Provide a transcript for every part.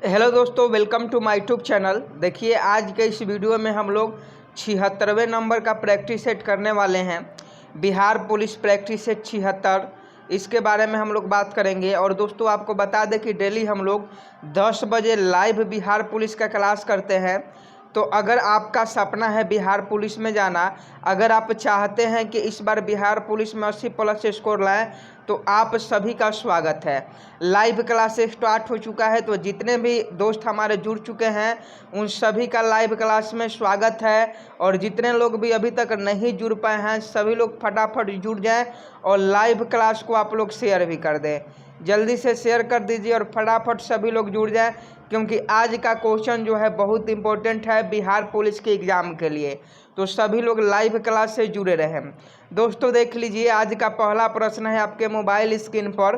Hello दोस्तों, welcome to my YouTube channel. देखिए, आज के इस वीडियो में हम लोग 76वें नंबर का प्रैक्टिस सेट करने वाले हैं। बिहार पुलिस प्रैक्टिस सेट 76, इसके बारे में हम लोग बात करेंगे। और दोस्तों, आपको बता दें कि डेली हम लोग 10 बजे लाइव बिहार पुलिस का क्लास करते हैं। तो अगर आपका सपना है बिहार पुलिस में जाना, अगर आप चाहते हैं कि इस बार बिहार पुलिस में 80+ स्कोर लाएं, तो आप सभी का स्वागत है। लाइव क्लास स्टार्ट हो चुका है, तो जितने भी दोस्त हमारे जुड़ चुके हैं उन सभी का लाइव क्लास में स्वागत है। और जितने लोग भी अभी तक नहीं जुड़ पाए हैं, सभी लोग फटाफट जुड़ जाएं और लाइव क्लास को आप लोग शेयर भी कर दें। जल्दी से शेयर कर दीजिए और फटाफट सभी लोग जुड़ जाएं, क्योंकि आज का क्वेश्चन जो है बहुत इंपॉर्टेंट है बिहार पुलिस के एग्ज़ाम के लिए। तो सभी लोग लाइव क्लास से जुड़े रहें। दोस्तों, देख लीजिए, आज का पहला प्रश्न है आपके मोबाइल स्क्रीन पर।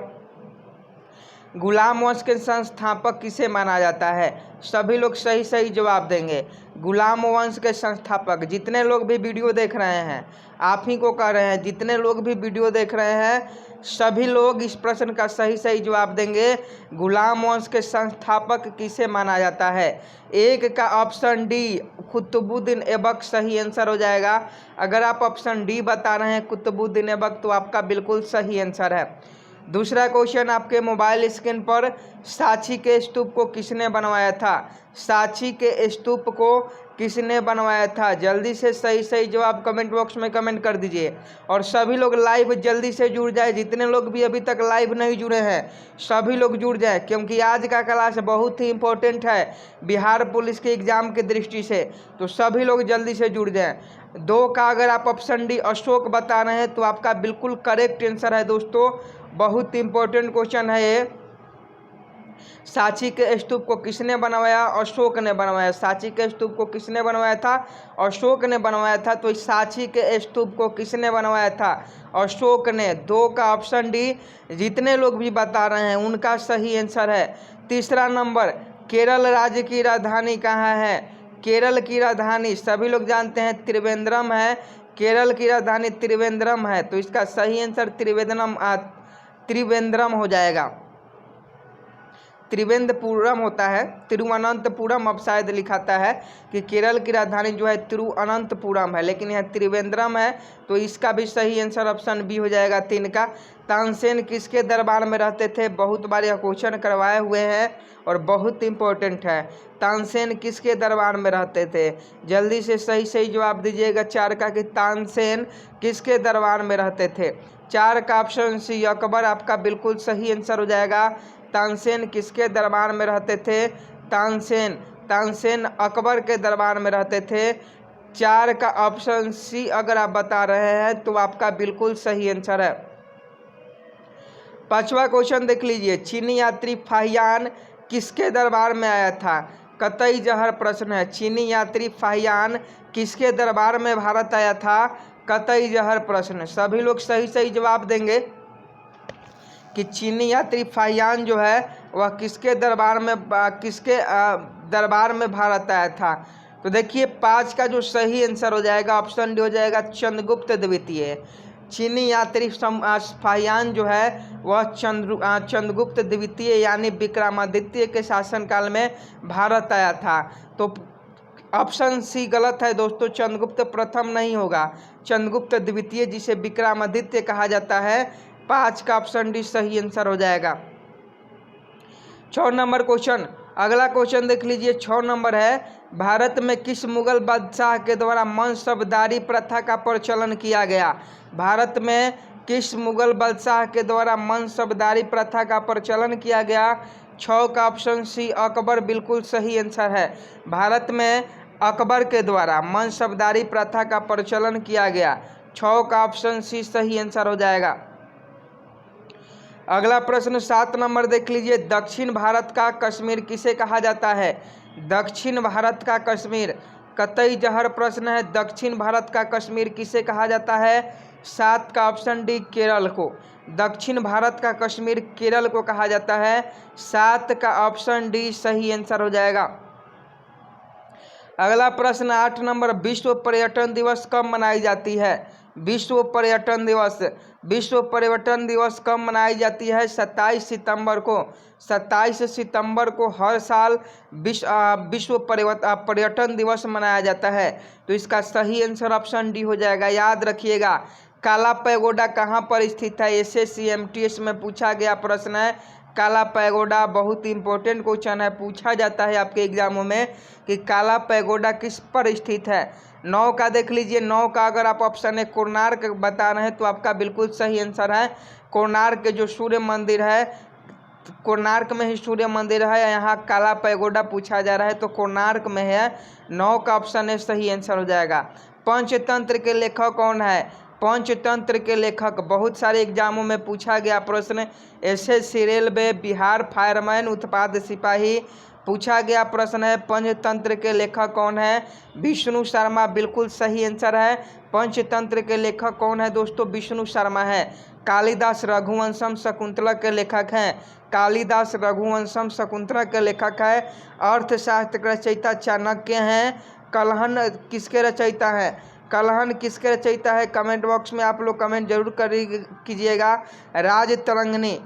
गुलाम वंश के संस्थापक किसे माना जाता है? सभी लोग सही सही जवाब देंगे। गुलाम वंश के संस्थापक, जितने लोग भी वीडियो देख रहे हैं, आप ही को कह रहे हैं, जितने लोग भी वीडियो देख रहे हैं सभी लोग इस प्रश्न का सही सही जवाब देंगे। गुलाम वंश के संस्थापक किसे माना जाता है? एक का ऑप्शन डी, कुतुबुद्दीन ऐबक सही आंसर हो जाएगा। अगर आप ऑप्शन डी बता रहे हैं कुतुबुद्दीन ऐबक, तो आपका बिल्कुल सही आंसर है। दूसरा क्वेश्चन आपके मोबाइल स्क्रीन पर, सांची के स्तूप को किसने बनवाया था? सांची के स्तूप को किसने बनवाया था? जल्दी से सही सही जवाब कमेंट बॉक्स में कमेंट कर दीजिए। और सभी लोग लाइव जल्दी से जुड़ जाए। जितने लोग भी अभी तक लाइव नहीं जुड़े हैं सभी लोग जुड़ जाए, क्योंकि आज का क्लास बहुत ही इम्पोर्टेंट है बिहार पुलिस के एग्ज़ाम की दृष्टि से। तो सभी लोग जल्दी से जुड़ जाएँ। दो का अगर आप ऑप्शन डी अशोक बता रहे हैं, तो आपका बिल्कुल करेक्ट आंसर है। दोस्तों, बहुत इंपॉर्टेंट क्वेश्चन है ये। सांची के स्तूप को किसने बनवाया? अशोक ने बनवाया। सांची के स्तूप को किसने बनवाया था? अशोक ने बनवाया था। तो इस सांची के स्तूप को किसने बनवाया था? अशोक ने। दो का ऑप्शन डी, जितने लोग भी बता रहे हैं उनका सही आंसर है। तीसरा नंबर, केरल राज्य की राजधानी कहाँ है? केरल की राजधानी सभी लोग जानते हैं त्रिवेंद्रम है। केरल की राजधानी त्रिवेंद्रम है, तो इसका सही आंसर त्रिवेंद्रम हो जाएगा। त्रिवेंद्रपुरम होता है, तिरुवनंतपुरम अब शायद लिखाता है कि केरल की राजधानी जो है तिरुवनंतपुरम है, लेकिन यह त्रिवेंद्रम है। तो इसका भी सही आंसर ऑप्शन बी हो जाएगा 3 का। तानसेन किसके दरबार में रहते थे? बहुत बार यह क्वेश्चन करवाए हुए हैं और बहुत इंपॉर्टेंट है। तानसेन किसके दरबार में रहते थे? जल्दी से सही सही जवाब दीजिएगा 4 का कि तानसेन किसके दरबार में रहते थे। 4 का ऑप्शन सी अकबर आपका बिल्कुल सही आंसर हो जाएगा। तानसेन किसके दरबार में रहते थे? तानसेन अकबर के दरबार में रहते थे। 4 का ऑप्शन सी अगर आप बता रहे हैं तो आपका बिल्कुल सही आंसर है। 5वां क्वेश्चन देख लीजिए, चीनी यात्री फाहियान किसके दरबार में आया था? कतई जहर प्रश्न है। चीनी यात्री फाहियान किसके दरबार में भारत आया था? कतई जहर प्रश्न। सभी लोग सही सही जवाब देंगे कि चीनी यात्री फाहियान जो है वह किसके दरबार में भारत आया था। तो देखिए, 5 का जो सही आंसर हो जाएगा ऑप्शन डी हो जाएगा चंद्रगुप्त द्वितीय। चीनी यात्री फाहियान जो है वह चंद्रगुप्त द्वितीय यानी विक्रमादित्य के शासनकाल में भारत आया था। तो ऑप्शन सी गलत है दोस्तों, चंद्रगुप्त प्रथम नहीं होगा, चंद्रगुप्त द्वितीय जिसे विक्रमादित्य कहा जाता है। 5 का ऑप्शन डी सही आंसर हो जाएगा। 6 नंबर क्वेश्चन, अगला क्वेश्चन देख लीजिए। 6 नंबर है, भारत में किस मुगल बादशाह के द्वारा मनसबदारी प्रथा का प्रचलन किया गया? भारत में किस मुगल बादशाह के द्वारा मनसबदारी प्रथा का प्रचलन किया गया? 6 का ऑप्शन सी अकबर बिल्कुल सही आंसर है। भारत में अकबर के द्वारा मनसबदारी प्रथा का प्रचलन किया गया। 6 का ऑप्शन सी सही आंसर हो जाएगा। अगला प्रश्न 7 नंबर देख लीजिए, दक्षिण भारत का कश्मीर किसे कहा जाता है? दक्षिण भारत का कश्मीर, कतई जहर प्रश्न है। दक्षिण भारत का कश्मीर किसे कहा जाता है? 7 का ऑप्शन डी केरल को। दक्षिण भारत का कश्मीर केरल को कहा जाता है। 7 का ऑप्शन डी सही आंसर हो जाएगा। अगला प्रश्न 8 नंबर, विश्व पर्यटन दिवस कब मनाई जाती है? विश्व पर्यटन दिवस। विश्व पर्यटन दिवस कब मनाई जाती है? 27 सितंबर को। 27 सितंबर को हर साल विश्व पर्यटन दिवस मनाया जाता है। तो इसका सही आंसर ऑप्शन डी हो जाएगा। याद रखिएगा, काला पैगोडा कहाँ पर स्थित है? एसएससी एमटीएस में पूछा गया प्रश्न है। काला पैगोडा बहुत इंपॉर्टेंट क्वेश्चन है, पूछा जाता है आपके एग्जामों में कि काला पैगोडा किस पर स्थित है। 9 का देख लीजिए। 9 का अगर आप ऑप्शन है कोणार्क बता रहे हैं तो आपका बिल्कुल सही आंसर है कोणार्क के जो सूर्य मंदिर है, कोणार्क में ही सूर्य मंदिर है। यहाँ काला पैगोडा पूछा जा रहा है तो कोणार्क में है। 9 का ऑप्शन है सही आंसर हो जाएगा। पंचतंत्र के लेखक कौन है? पंचतंत्र के लेखक बहुत सारे एग्जामों में पूछा गया प्रश्न। एसएससी रेलवे, बिहार फायरमैन, उत्पाद सिपाही पूछा गया प्रश्न है। पंचतंत्र के लेखक कौन है? विष्णु शर्मा बिल्कुल सही आंसर है। पंचतंत्र के लेखक कौन है दोस्तों? विष्णु शर्मा है। कालिदास रघुवंशम शकुंतला के लेखक हैं। कालिदास रघुवंशम शकुंतला के लेखक है। अर्थशास्त्र के रचयिता चाणक्य हैं। कलहन किसके रचयिता हैं? कलहन किसके रचयिता है? कमेंट बॉक्स में आप लोग कमेंट जरूर कीजिएगा। राजतरंगिणी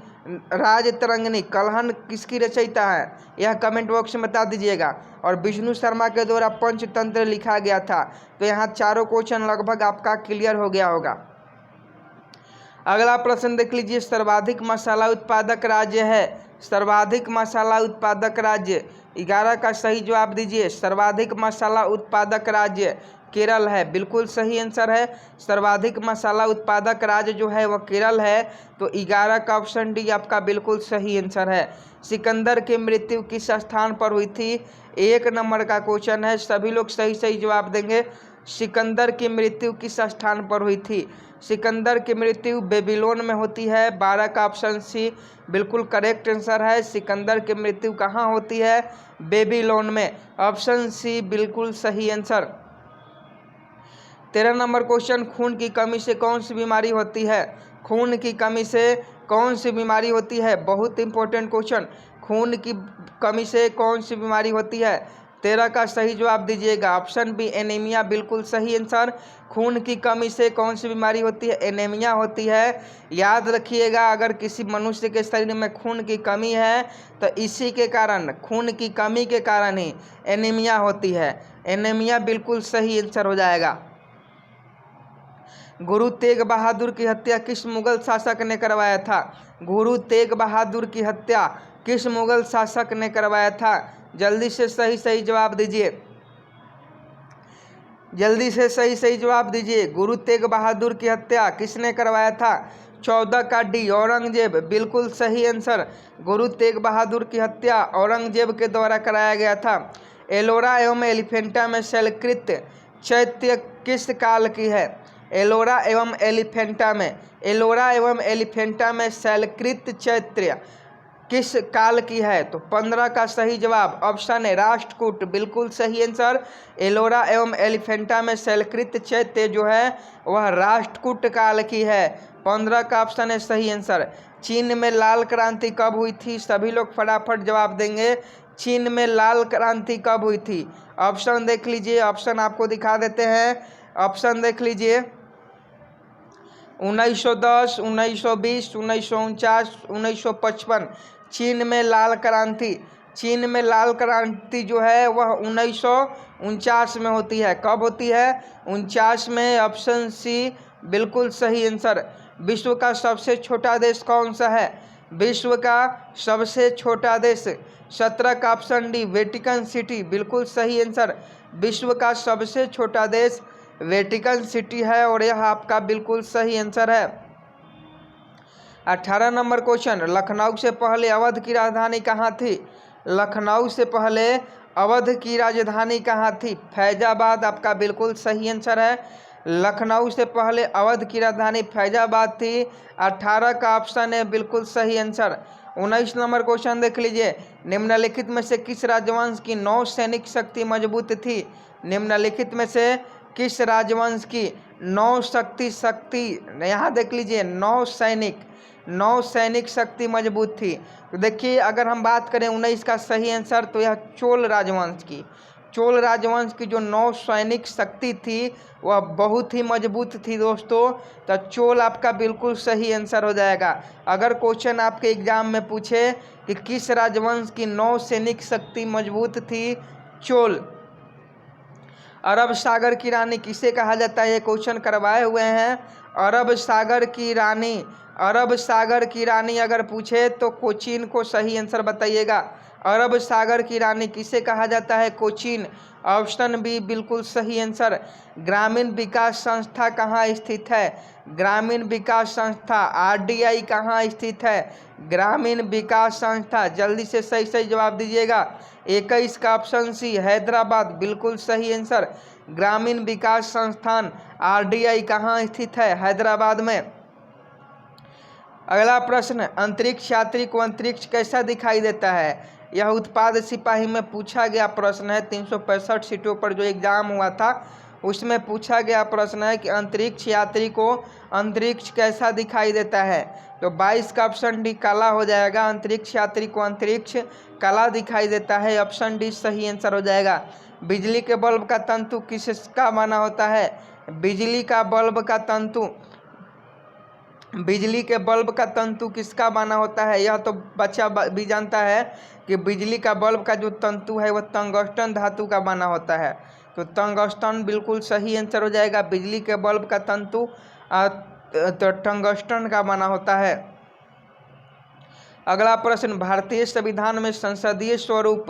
कलहन किसकी रचयिता है? यह कमेंट बॉक्स में बता दीजिएगा। और विष्णु शर्मा के द्वारा पंचतंत्र लिखा गया था। तो यहाँ चारों क्वेश्चन लगभग आपका क्लियर हो गया होगा। अगला प्रश्न देख लीजिए। सर्वाधिक मसाला उत्पादक राज्य है। सर्वाधिक मसाला उत्पादक राज्य 11 का सही जवाब दीजिए। सर्वाधिक मसाला उत्पादक राज्य केरल है, बिल्कुल सही आंसर है। सर्वाधिक मसाला उत्पादक राज्य जो है वह केरल है। तो 11 का ऑप्शन डी आपका बिल्कुल सही आंसर है। सिकंदर की मृत्यु किस स्थान पर हुई थी? 1 नंबर का क्वेश्चन है, सभी लोग सही सही जवाब देंगे। सिकंदर की मृत्यु किस स्थान पर हुई थी? सिकंदर की मृत्यु बेबीलोन में होती है। 12 का ऑप्शन सी बिल्कुल करेक्ट आंसर है। सिकंदर की मृत्यु कहाँ होती है? बेबीलोन में। ऑप्शन सी बिल्कुल सही आंसर। 13 नंबर क्वेश्चन, खून की कमी से कौन सी बीमारी होती है? खून की कमी से कौन सी बीमारी होती है? बहुत इंपॉर्टेंट क्वेश्चन। खून की कमी से कौन सी बीमारी होती है? 13 का सही जवाब दीजिएगा। ऑप्शन बी एनीमिया बिल्कुल सही आंसर। खून की कमी से कौन सी बीमारी होती है? एनीमिया होती है। याद रखिएगा, अगर किसी मनुष्य के शरीर में खून की कमी है तो इसी के कारण, खून की कमी के कारण ही एनीमिया होती है। एनीमिया बिल्कुल सही आंसर हो जाएगा। गुरु तेग बहादुर की हत्या किस मुगल शासक ने करवाया था? गुरु तेग बहादुर की हत्या किस मुगल शासक ने करवाया था? जल्दी से सही सही जवाब दीजिए। जल्दी से सही सही जवाब दीजिए। गुरु तेग बहादुर की हत्या किसने करवाया था? 14 का डी औरंगजेब बिल्कुल सही आंसर। गुरु तेग बहादुर की हत्या औरंगजेब के द्वारा कराया गया था। एलोरा एवं एलिफेंटा में शैलकृत चैत्य किस काल की है? एलोरा एवं एलिफेंटा में शैलकृत चैत्य किस काल की है? तो 15 का सही जवाब ऑप्शन है राष्ट्रकूट, बिल्कुल सही आंसर। एलोरा एवं एलिफेंटा में शैलकृत चैत्य जो है वह राष्ट्रकूट काल की है। 15 का ऑप्शन है सही आंसर। चीन में लाल क्रांति कब हुई थी? सभी लोग फटाफट जवाब देंगे। चीन में लाल क्रांति कब हुई थी? ऑप्शन देख लीजिए, ऑप्शन आपको दिखा देते हैं। ऑप्शन देख लीजिए, 1910, 1920, 1949, 1955। चीन में लाल क्रांति, चीन में लाल क्रांति जो है वह 1949 में होती है। कब होती है? 49 में। ऑप्शन सी बिल्कुल सही आंसर। विश्व का सबसे छोटा देश कौन सा है? विश्व का सबसे छोटा देश 17 का ऑप्शन डी वेटिकन सिटी, बिल्कुल सही आंसर। विश्व का सबसे छोटा देश वेटिकन सिटी है और यह आपका बिल्कुल सही आंसर है। 18 नंबर क्वेश्चन, लखनऊ से पहले अवध की राजधानी कहाँ थी? लखनऊ से पहले अवध की राजधानी कहाँ थी? फैजाबाद आपका बिल्कुल सही आंसर है। लखनऊ से पहले अवध की राजधानी फैजाबाद थी। 18 का ऑप्शन है बिल्कुल सही आंसर। 19 नंबर क्वेश्चन देख लीजिए, निम्नलिखित में से किस राजवंश की नौ सैनिक शक्ति मजबूत थी? निम्नलिखित में से किस राजवंश की नौ शक्ति यहाँ देख लीजिए, नौ सैनिक शक्ति मजबूत थी। तो देखिए, अगर हम बात करें 19 का सही आंसर तो यह चोल राजवंश की, चोल राजवंश की जो नौ सैनिक शक्ति थी वह बहुत ही मजबूत थी दोस्तों। तो चोल आपका बिल्कुल सही आंसर हो जाएगा। अगर क्वेश्चन आपके एग्जाम में पूछे कि किस राजवंश की नौ सैनिक शक्ति मजबूत थी, चोल। अरब सागर की रानी किसे कहा जाता है, ये क्वेश्चन करवाए हुए हैं। अरब सागर की रानी, अरब सागर की रानी अगर पूछे तो कोचीन को सही आंसर बताइएगा। अरब सागर की रानी किसे कहा जाता है, कोचीन। ऑप्शन बी बिल्कुल सही आंसर। ग्रामीण विकास संस्था कहाँ स्थित है, ग्रामीण विकास संस्था आरडीआई कहाँ स्थित है, ग्रामीण विकास संस्था। जल्दी से सही सही जवाब दीजिएगा। 21 का ऑप्शन सी हैदराबाद बिल्कुल सही आंसर। ग्रामीण विकास संस्थान आरडीआई कहाँ स्थित है, हैदराबाद में। अगला प्रश्न, अंतरिक्ष यात्री को अंतरिक्ष कैसा दिखाई देता है। यह उत्पाद सिपाही में पूछा गया प्रश्न है। 365 सीटों पर जो एग्जाम हुआ था उसमें पूछा गया प्रश्न है कि अंतरिक्ष यात्री को अंतरिक्ष कैसा दिखाई देता है। तो 22 का ऑप्शन डी काला हो जाएगा। अंतरिक्ष यात्री को अंतरिक्ष काला दिखाई देता है। ऑप्शन डी सही आंसर हो जाएगा। बिजली के बल्ब का तंतु किसका बना होता है, बिजली का बल्ब का तंतु, बिजली के बल्ब का तंतु किसका बना होता है। यह तो बच्चा भी जानता है कि बिजली का बल्ब का जो तंतु है वह टंगस्टन धातु का बना होता है। तो टंगस्टन बिल्कुल सही आंसर हो जाएगा। बिजली के बल्ब का तंतु तो टंगस्टन का बना होता है। अगला प्रश्न, भारतीय संविधान में संसदीय स्वरूप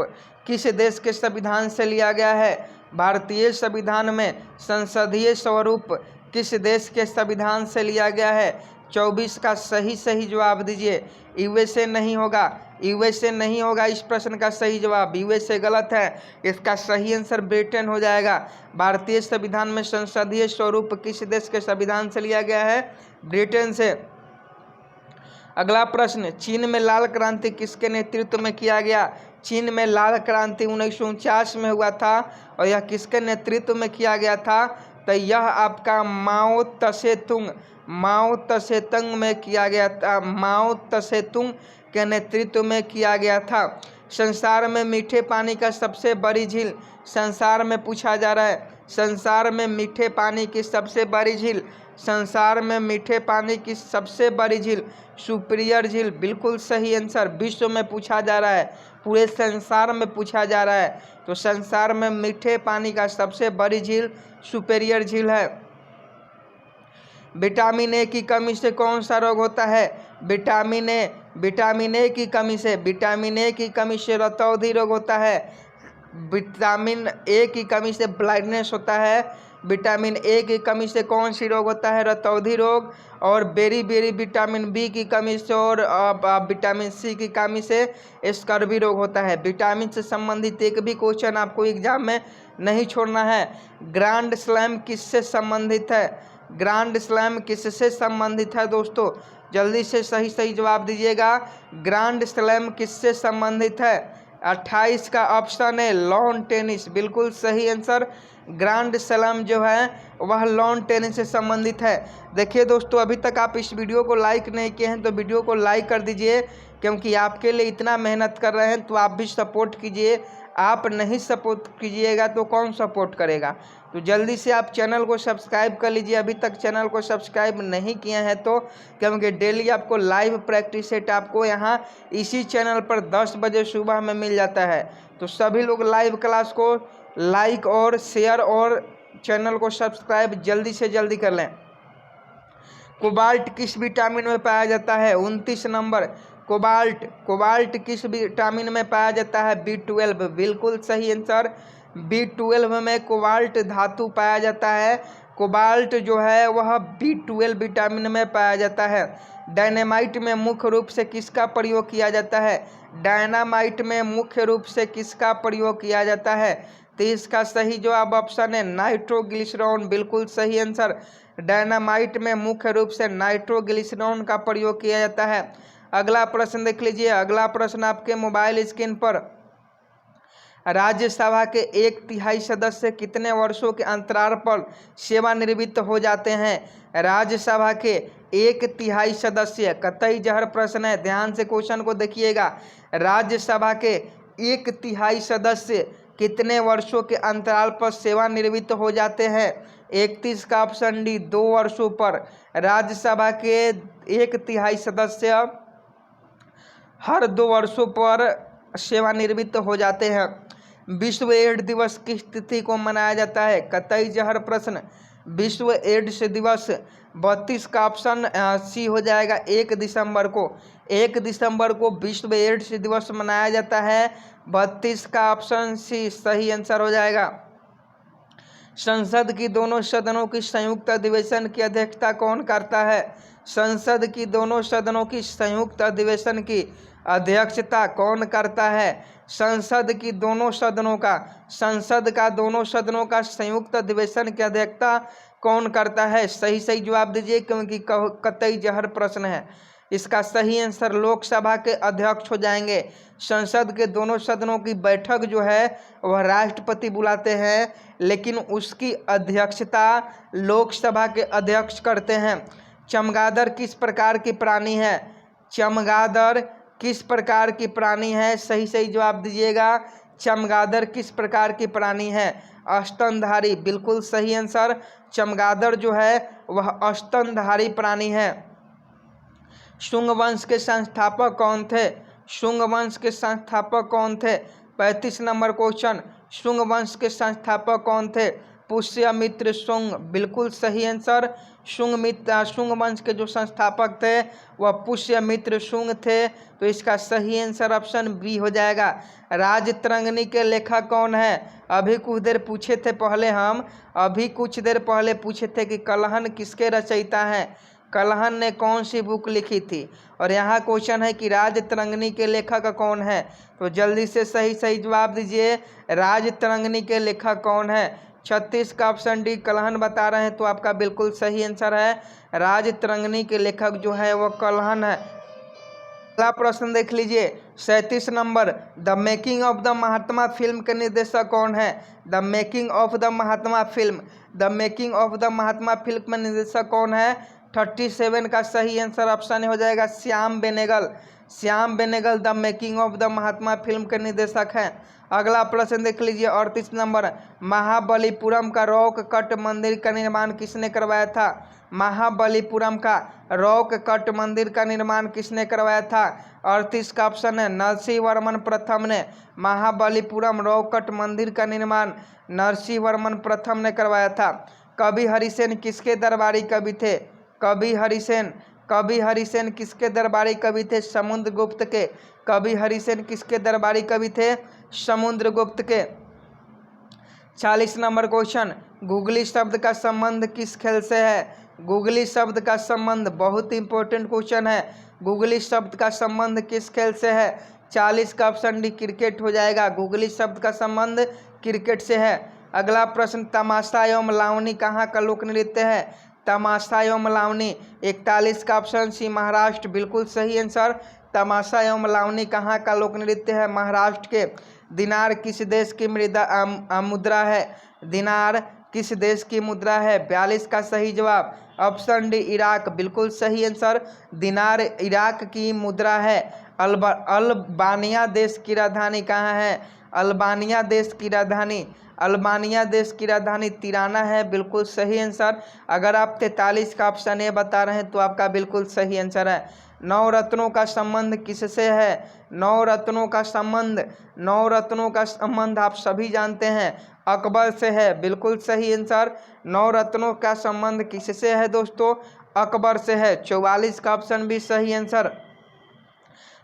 किस देश के संविधान से लिया गया है। भारतीय संविधान में संसदीय स्वरूप किस देश के संविधान से लिया गया है। 24 का सही सही जवाब दीजिए। यूएसए नहीं होगा, यूएसए नहीं होगा इस प्रश्न का सही जवाब। यूएसए गलत है, इसका सही आंसर ब्रिटेन हो जाएगा। भारतीय संविधान में संसदीय स्वरूप किस देश के संविधान से लिया गया है, ब्रिटेन से। अगला प्रश्न, चीन में लाल क्रांति किसके नेतृत्व में किया गया। चीन में लाल क्रांति 1949 में हुआ था और यह किसके नेतृत्व में किया गया था। तो यह आपका माओ त्से-तुंग, माओ त्से-तुंग में किया गया था, माओ त्से-तुंग के नेतृत्व में किया गया था। संसार में मीठे पानी का सबसे बड़ी झील, संसार में पूछा जा रहा है, संसार में मीठे पानी की सबसे बड़ी झील, संसार में मीठे पानी की सबसे बड़ी झील सुपीरियर झील बिल्कुल सही आंसर। विश्व में पूछा जा रहा है, पूरे संसार में पूछा जा रहा है। तो संसार में मीठे पानी का सबसे बड़ी झील सुपीरियर झील है। विटामिन ए की कमी से कौन सा रोग होता है। विटामिन ए की कमी से, विटामिन ए की कमी से रतौंधी रोग होता है। विटामिन ए की कमी से ब्लाइंडनेस होता है। विटामिन ए की कमी से कौन सी रोग होता है, रतौंधी रोग। और बेरी विटामिन बी की कमी से और विटामिन सी की कमी से स्कर्वी रोग होता है। विटामिन से संबंधित एक भी क्वेश्चन आपको एग्जाम में नहीं छोड़ना है। ग्रैंड स्लैम किससे संबंधित है, ग्रैंड स्लैम किससे संबंधित है दोस्तों, जल्दी से सही सही जवाब दीजिएगा। ग्रैंड स्लैम किससे संबंधित है। 28 का ऑप्शन है लॉन टेनिस बिल्कुल सही आंसर। ग्रैंड स्लैम जो है वह लॉन टेनिस से संबंधित है। देखिए दोस्तों, अभी तक आप इस वीडियो को लाइक नहीं किए हैं तो वीडियो को लाइक कर दीजिए, क्योंकि आपके लिए इतना मेहनत कर रहे हैं तो आप भी सपोर्ट कीजिए। आप नहीं सपोर्ट कीजिएगा तो कौन सपोर्ट करेगा। तो जल्दी से आप चैनल को सब्सक्राइब कर लीजिए, अभी तक चैनल को सब्सक्राइब नहीं किए हैं तो, क्योंकि डेली आपको लाइव प्रैक्टिस सेट आपको यहाँ इसी चैनल पर 10 बजे सुबह में मिल जाता है। तो सभी लोग लाइव क्लास को लाइक और शेयर और चैनल को सब्सक्राइब जल्दी से जल्दी कर लें। कोबाल्ट किस विटामिन में पाया जाता है। 29 नंबर, कोबाल्ट किस विटामिन में पाया जाता है, B12 बिल्कुल सही आंसर। B12 में कोबाल्ट धातु पाया जाता है। कोबाल्ट जो है वह B12 विटामिन में पाया जाता है। डायनामाइट में मुख्य रूप से किसका प्रयोग किया जाता है। डायनामाइट में मुख्य रूप से किसका प्रयोग किया जाता है। तो इसका सही जवाब ऑप्शन है नाइट्रोग्लिसरॉन बिल्कुल सही आंसर। डायनामाइट में मुख्य रूप से नाइट्रोग्लिसरॉन का प्रयोग किया जाता है। अगला प्रश्न देख लीजिए। अगला प्रश्न आपके मोबाइल स्क्रीन पर, राज्यसभा के 1/3 सदस्य कितने वर्षों के अंतराल पर सेवानिवृत्त हो जाते हैं। राज्यसभा के 1/3 सदस्य, कतई जहर प्रश्न है, ध्यान से क्वेश्चन को देखिएगा। राज्यसभा के 1/3 सदस्य कितने वर्षों के अंतराल पर सेवानिवृत्त हो जाते हैं? 31 का ऑप्शन डी 2 वर्षों पर। राज्यसभा के 1/3 सदस्य हर 2 वर्षों पर सेवानिवृत्त हो जाते हैं। विश्व एड्स दिवस किस तिथि को मनाया जाता है? कतई जहर प्रश्न। विश्व एड्स दिवस 32 का ऑप्शन सी हो जाएगा 1 दिसंबर को। 1 दिसंबर को विश्व एड्स दिवस मनाया जाता है। 32 का ऑप्शन सी सही आंसर हो जाएगा। संसद की दोनों सदनों की संयुक्त अधिवेशन की अध्यक्षता कौन करता है? संसद की दोनों सदनों की संयुक्त अधिवेशन की अध्यक्षता कौन करता है? संसद का दोनों सदनों का संयुक्त अधिवेशन की अध्यक्षता कौन करता है? सही जवाब दीजिए, क्योंकि कतई जहर प्रश्न है। इसका सही आंसर लोकसभा के अध्यक्ष हो जाएंगे। संसद के दोनों सदनों की बैठक जो है वह राष्ट्रपति बुलाते हैं, लेकिन उसकी अध्यक्षता लोकसभा के अध्यक्ष करते हैं। चमगादड़ किस प्रकार की प्राणी है? चमगादड़ किस प्रकार की प्राणी है? सही जवाब दीजिएगा। चमगादड़ किस प्रकार की प्राणी है? स्तनधारी। बिल्कुल सही आंसर। चमगादड़ जो है वह स्तनधारी प्राणी है। शुंग वंश के संस्थापक कौन थे? शुंग वंश के संस्थापक कौन थे? 35 नंबर क्वेश्चन। शुंग वंश के संस्थापक कौन थे? पुष्यमित्र शुंग। बिल्कुल सही आंसर। शुंग वंश के जो संस्थापक थे वह पुष्यमित्र शुंग थे, तो इसका सही आंसर ऑप्शन बी हो जाएगा। राजतरंगिणी के लेखक कौन है? अभी कुछ देर पहले पूछे थे कि कलहन किसके रचयिता हैं? कलहन ने कौन सी बुक लिखी थी? और यहाँ क्वेश्चन है कि राजतरंगिणी के लेखक कौन है? तो जल्दी से सही जवाब दीजिए। राजतरंगिणी के लेखक कौन है? 36 का ऑप्शन डी कलहन बता रहे हैं, तो आपका बिल्कुल सही आंसर है। राजतरंगिणी के लेखक जो है वह कलहन है। अगला प्रश्न देख लीजिए, 37 number. The making of the Mahatma film के निर्देशक कौन है? The making of the Mahatma film में निर्देशक कौन है? 37 का सही आंसर ऑप्शन हो जाएगा Shyam Benegal the making of the Mahatma film के निर्देशक हैं। अगला प्रश्न देख लीजिए, 38 नंबर। महाबलीपुरम का रॉक कट मंदिर का निर्माण किसने करवाया था? महाबलीपुरम का रॉक कट मंदिर का निर्माण किसने करवाया था? 38 का ऑप्शन है नरसिंह वर्मन प्रथम ने। महाबलीपुरम रॉक कट मंदिर का निर्माण नरसिंह वर्मन प्रथम ने करवाया था। कवि हरिसेन किसके दरबारी कवि थे? कवि हरिसेन किसके दरबारी कवि थे? समुद्रगुप्त के। कवि हरिसेन किसके दरबारी कवि थे? समुद्रगुप्त के। 40 नंबर क्वेश्चन। गुगली शब्द का संबंध किस खेल से है? गुगली शब्द का संबंध बहुत इंपॉर्टेंट क्वेश्चन है। गुगली शब्द का संबंध किस खेल से है? 40 का ऑप्शन डी क्रिकेट हो जाएगा। गुगली शब्द का संबंध क्रिकेट से है। अगला प्रश्न, तमाशा एवं लावनी कहाँ का लोक नृत्य है? तमाशा एवं लावनी 41 का ऑप्शन सी महाराष्ट्र। बिल्कुल सही आंसर। तमाशा एवं लावनी कहाँ का लोक नृत्य है? महाराष्ट्र के। दिनार किस देश की मुद्रा है? दिनार किस देश की मुद्रा है? 42 का सही जवाब ऑप्शन डी इराक। बिल्कुल सही आंसर। दिनार इराक की मुद्रा है। अल्बानिया देश की राजधानी कहाँ है? अल्बानिया देश की राजधानी तिराना है। बिल्कुल सही आंसर। अगर आप 43 का ऑप्शन ए बता रहे हैं तो आपका बिल्कुल सही आंसर है। नवरत्नों का संबंध किससे है? नवरत्नों का संबंध आप सभी जानते हैं, अकबर से है। बिल्कुल सही आंसर। नवरत्नों का संबंध किससे है दोस्तों? अकबर से है। 44 का ऑप्शन भी सही आंसर।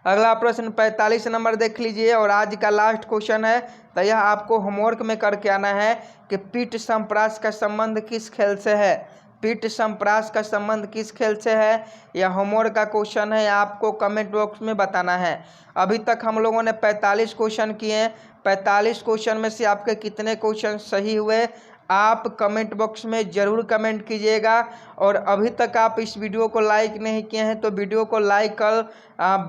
अगला प्रश्न 45 नंबर देख लीजिए, और आज का लास्ट क्वेश्चन है, तो यह आपको होमवर्क में करके आना है कि पीठ संप्रास का संबंध किस खेल से है? पीठ संप्रास का संबंध किस खेल से है? यह होमवर्क का क्वेश्चन है, आपको कमेंट बॉक्स में बताना है। अभी तक हम लोगों ने 45 क्वेश्चन किए। 45 क्वेश्चन में से आपके कितने क्वेश्चन सही हुए आप कमेंट बॉक्स में ज़रूर कमेंट कीजिएगा। और अभी तक आप इस वीडियो को लाइक नहीं किए हैं तो वीडियो को लाइक कर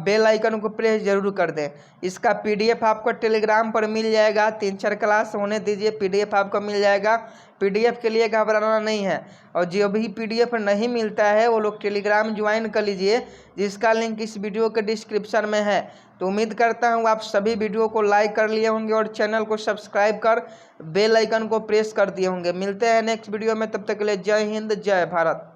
बेल आइकन को प्रेस जरूर कर दें। इसका पीडीएफ आपको टेलीग्राम पर मिल जाएगा। 3-4 क्लास होने दीजिए, पीडीएफ आपको मिल जाएगा। PDF के लिए घबराना नहीं है। और जो भी PDF नहीं मिलता है वो लोग टेलीग्राम ज्वाइन कर लीजिए, जिसका लिंक इस वीडियो के डिस्क्रिप्शन में है। तो उम्मीद करता हूँ आप सभी वीडियो को लाइक कर लिए होंगे और चैनल को सब्सक्राइब कर बेल आइकन को प्रेस कर दिए होंगे। मिलते हैं नेक्स्ट वीडियो में, तब तक के लिए जय हिंद जय भारत।